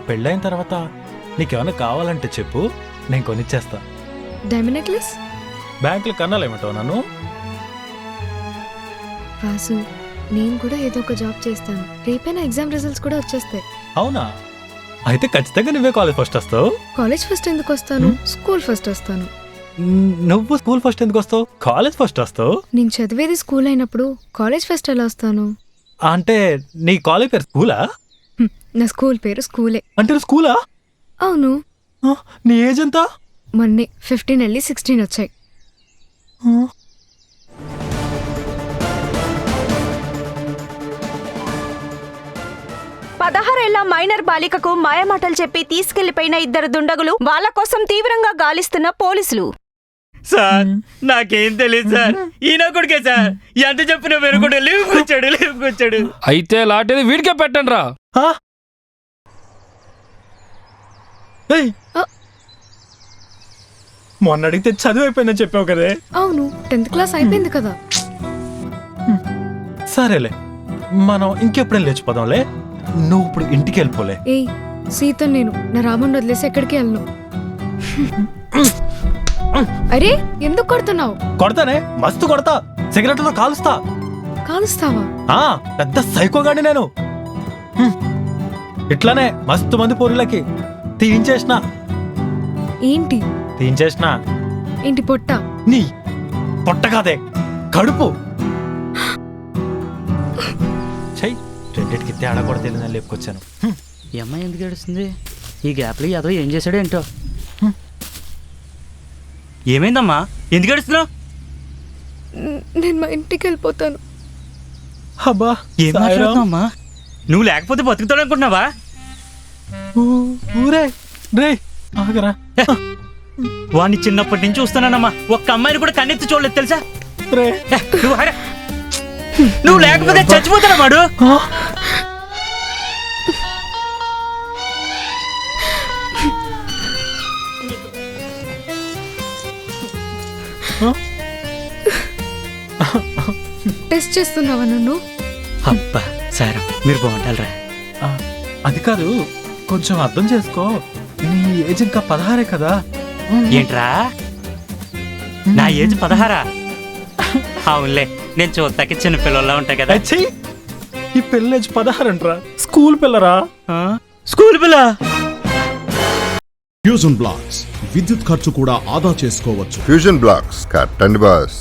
పెళ్ళైన తర్వాత నీకేమైనా కావాలంటే చెప్పు, నేను కొనిచ్చేస్తా. Diamond necklace? బ్యాంకులో కన్నాలేమంటావు నన్ను? వాసు, నేను కూడా ఏదో ఒక జాబ్ చేస్తాను. రేపైనా ఎగ్జామ్ రిజల్ట్స్ కూడా వచ్చేస్తాయి. అవునా? అయితే ఖచ్చితంగా నువ్వే కాలేజ్ ఫస్ట్ వస్తావు. కాలేజ్ ఫస్ట్ ఎందుకు వస్తాను? స్కూల్ ఫస్ట్ వస్తాను. నువ్వు స్కూల్ ఫస్ట్ ఎందుకు వస్తావు? కాలేజ్ ఫస్ట్ వస్తావు. నేను చదివేది స్కూల్ అయినప్పుడు కాలేజ్ ఫస్ట్ ఎలా వస్తాను? అంటే నీ కాలేజ్ పేరు స్కూలా? నా స్కూల్ పేరు స్కూలే. అంటే నువ్వు స్కూలా? అవును. నీ ఏజ్ ఎంత? మొన్నే 15 వెళ్ళి 16 వచ్చాయి. 16 మైనర్ బాలికకు మాయమాటలు చెప్పి తీసుకెళ్లిపోయిన 2 దుండగులు వాళ్ళ కోసం తీవ్రంగా గాలిస్తున్న పోలీసులు. సార్ నాకేం తెలియదు సార్, ఈయన కొడుకే సార్. ఎంత చెప్పినా వెనుకొడు లేపుకొచ్చాడు. అయితే లాంటిది వీడికే పెట్టండి రా. మొన్న అడిగితే చదువు అయిపోయిందని చెప్పావు కదే. అవును, 10th క్లాస్ అయిపోయింది కదా. సరేలే, మనం ఇంకెప్పుడైనా లేచిపోదాంలే. నువ్వు ఇప్పుడు ఇంటికి వెళ్ళిపోలే. ఏయ్ సీత, నేను నా రాముని వదిలేసి ఎక్కడికి వెళ్ళను. అరే ఎందుకు కొడుతున్నావు? కొడతానే, మస్తు కొడతా. సిగరెట్లతో కాలుస్తా. కాలుస్తావా? పెద్ద సైకోగాడి నేను. ఇట్లానే మస్తు మంది పోరీలకి తీయించేసిన. ఏంటి తీయించేసిన? ఏంటి పొట్ట? నీ పొట్ట కాదే, కడుపు. చెయ్యి, రెండిటికి తేడా కూడా తెలియదని లేపుకొచ్చాను. ఈ అమ్మాయి ఎందుకు ఏడుస్తుంది? ఈ గ్యాప్లో ఏదో ఏం చేశాడు ఏంటో. ఏమైందమ్మా, ఎందుకు ఏడుస్తున్నావు? నేను మా ఇంటికి వెళ్ళిపోతాను. అబ్బా, ఏం మాట్లాడుతున్నావమ్మా? నువ్వు లేకపోతే బతుకుతాడు అనుకుంటున్నావా? ఊరే రే ఆగరా. వాడిని చిన్నప్పటి నుంచి చూస్తున్నానమ్మా, ఒక్క అమ్మాయిని కూడా కన్నెత్తి చూడలేదు తెలుసా? రే నువ్వు లేకపోతే చచ్చిపోతాడా వాడు? టెస్ట్ చేస్తున్నావా నన్ను? అబ్బా సారా, మీరు బాగుంటారా? అది కాదు, కొంచెం అర్థం చేసుకో. నీ ఏజ్ ఇంకా 16 కదా. ఏంట్రా, నా ఏజ్ 16? అవునులే, నేను చూస్తాకి చిన్న పిల్లల్లా ఉంటాయి కదా. ఈ పిల్ల ఏజ్ 16 అంటరా? స్కూల్ పిల్లరా? స్కూల్ పిల్ల. ఫ్యూజన్ బ్లాక్స్, విద్యుత్ ఖర్చు కూడా ఆదా చేసుకోవచ్చు. ఫ్యూజన్ బ్లాక్స్ కట్టండి బాస్.